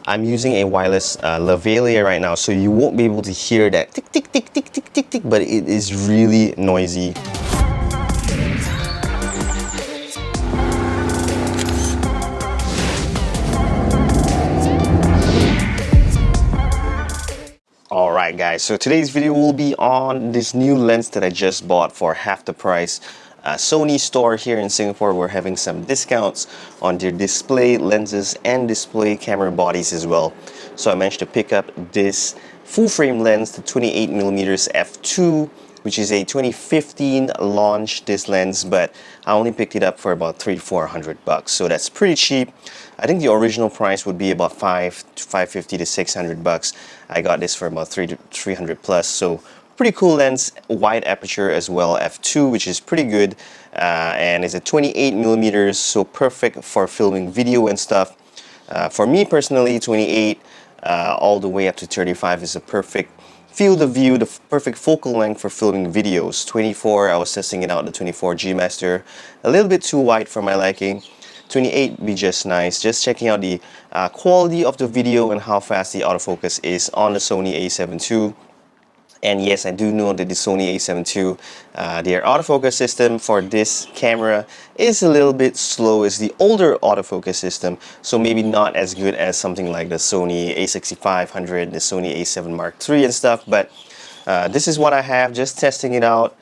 I'm using a wireless lavalier right now, so you won't be able to hear that tick tick tick tick tick tick tick, but it is really noisy. Alright guys, so today's video will be on this new lens that I just bought for half the price. Sony store here in Singapore, we're having some discounts on their display lenses and display camera bodies as well. So I managed to pick up this full frame lens, the 28mm f2, which is a 2015 launch, this lens, but I only picked it up for about $300-400, so that's pretty cheap. I think the original price would be about $550 to $600. I got this for about $300 plus, so pretty cool lens, wide aperture as well, f2, which is pretty good, and it's a 28mm, so perfect for filming video and stuff. For me personally, 28 all the way up to 35 is a perfect field of view, the perfect focal length for filming videos. 24, I was testing it out, the 24 G Master, a little bit too wide for my liking. 28 be just nice. Just checking out the quality of the video and how fast the autofocus is on the Sony A7II. And yes, I do know that the Sony A7II, their autofocus system for this camera is a little bit slow. It's the older autofocus system, so maybe not as good as something like the Sony A6500, the Sony A7 Mark III and stuff, but this is what I have, just testing it out,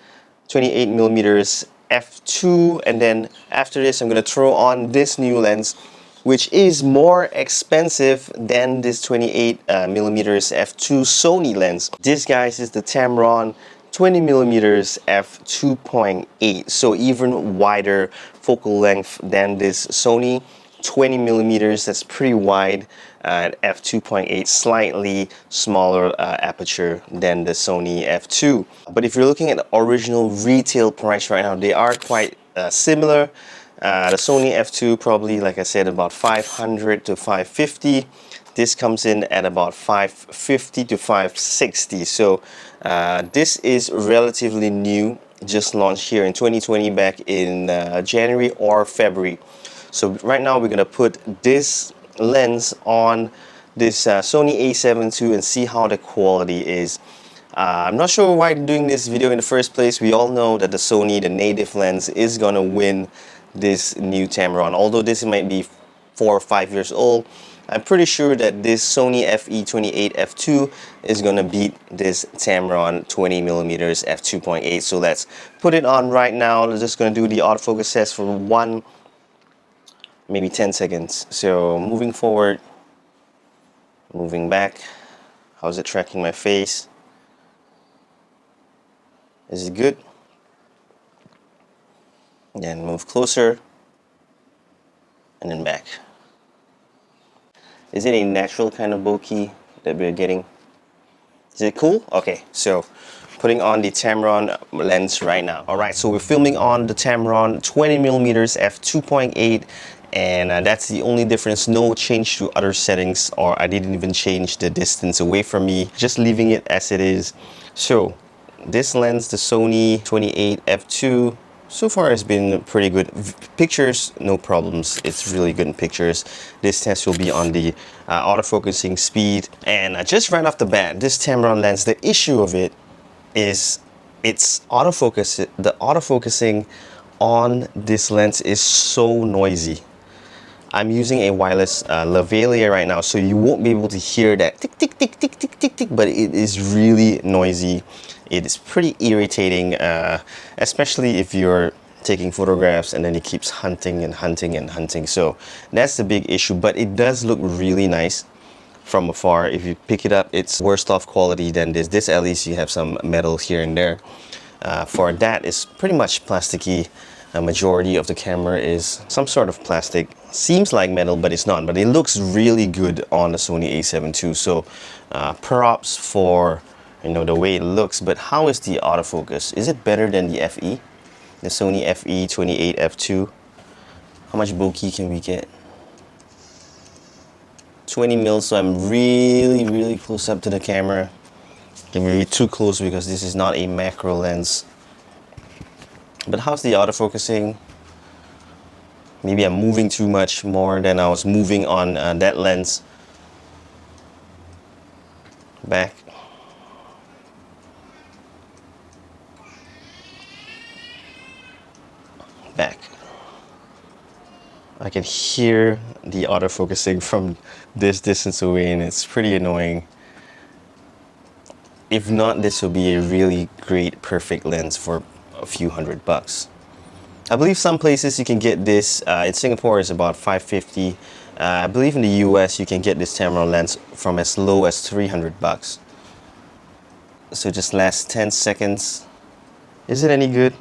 28mm f2, and then after this I'm going to throw on this new lens, which is more expensive than this 28mm f2 Sony lens. This, guys, is the Tamron 20mm f2.8, so even wider focal length than this Sony 20mm. That's pretty wide. F2.8, slightly smaller aperture than the Sony f2. But if you're looking at the original retail price right now, they are quite similar. The Sony f2 probably, like I said, about $500 to $550. This comes in at about $550 to $560. So this is relatively new, just launched here in 2020 back in January or February. So right now we're gonna put this lens on this Sony A7II and see how the quality is. I'm not sure why I'm doing this video in the first place. We all know that the Sony, the native lens, is gonna win this new Tamron. Although this might be 4 or 5 years old, I'm pretty sure that this Sony FE28 f2 is gonna beat this Tamron 20mm f2.8. So let's put it on right now. I'm just gonna do the autofocus test for maybe 10 seconds. So moving forward, moving back. How's it tracking my face? Is it good? Then move closer and then back. Is it a natural kind of bokeh that we're getting? Is it cool? Okay, so putting on the Tamron lens right now. Alright, so we're filming on the Tamron 20mm f2.8, and that's the only difference. No change to other settings, or I didn't even change the distance away from me, just leaving it as it is. So this lens, the Sony 28 f2, so far has been pretty good. Pictures, no problems. It's really good in pictures. This test will be on the autofocusing speed. And just right off the bat, this Tamron lens, the issue of it is its autofocus. The autofocusing on this lens is so noisy. I'm using a wireless lavalier right now, so you won't be able to hear that tick tick tick tick tick tick tick, but it is really noisy. It is pretty irritating, especially if you're taking photographs and then it keeps hunting and hunting and hunting. So that's the big issue, but it does look really nice from afar. If you pick it up, it's worse off quality than this. This at least you have some metal here and there. For that, it's pretty much plasticky. A majority of the camera is some sort of plastic. Seems like metal, but it's not. But it looks really good on the Sony A7II. So props for, you know, the way it looks. But how is the autofocus? Is it better than the FE? The Sony FE28 f2? How much bokeh can we get? 20 mils, so I'm really close up to the camera. Can be too close because this is not a macro lens. But how's the autofocusing? Maybe I'm moving too much, more than I was moving on that lens. back. Back. I can hear the autofocusing from this distance away, and it's pretty annoying. If not, this will be a really great perfect lens for a few $100. I believe some places you can get this. In Singapore is about $550. I believe in the US you can get this Tamron lens from as low as $300. So just last 10 seconds. Is it any good?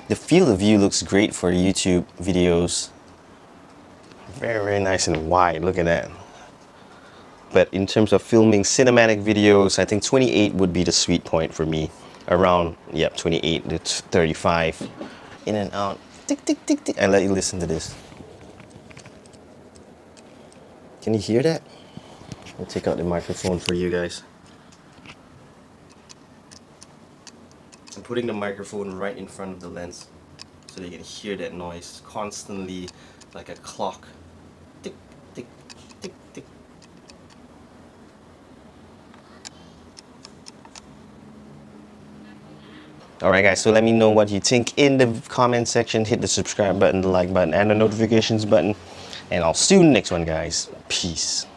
The field of view looks great for YouTube videos. Very, very nice and wide. Look at that. But in terms of filming cinematic videos, I think 28 would be the sweet point for me. Around, yep, 28 to 35. In and out. Tick, tick, tick, tick. And let you listen to this. Can you hear that? I'll take out the microphone for you guys. I'm putting the microphone right in front of the lens so that you can hear that noise constantly, like a clock. Tick, tick, tick, tick. Alright guys, so let me know what you think in the comment section. Hit the subscribe button, the like button, and the notifications button. And I'll see you in the next one, guys. Peace.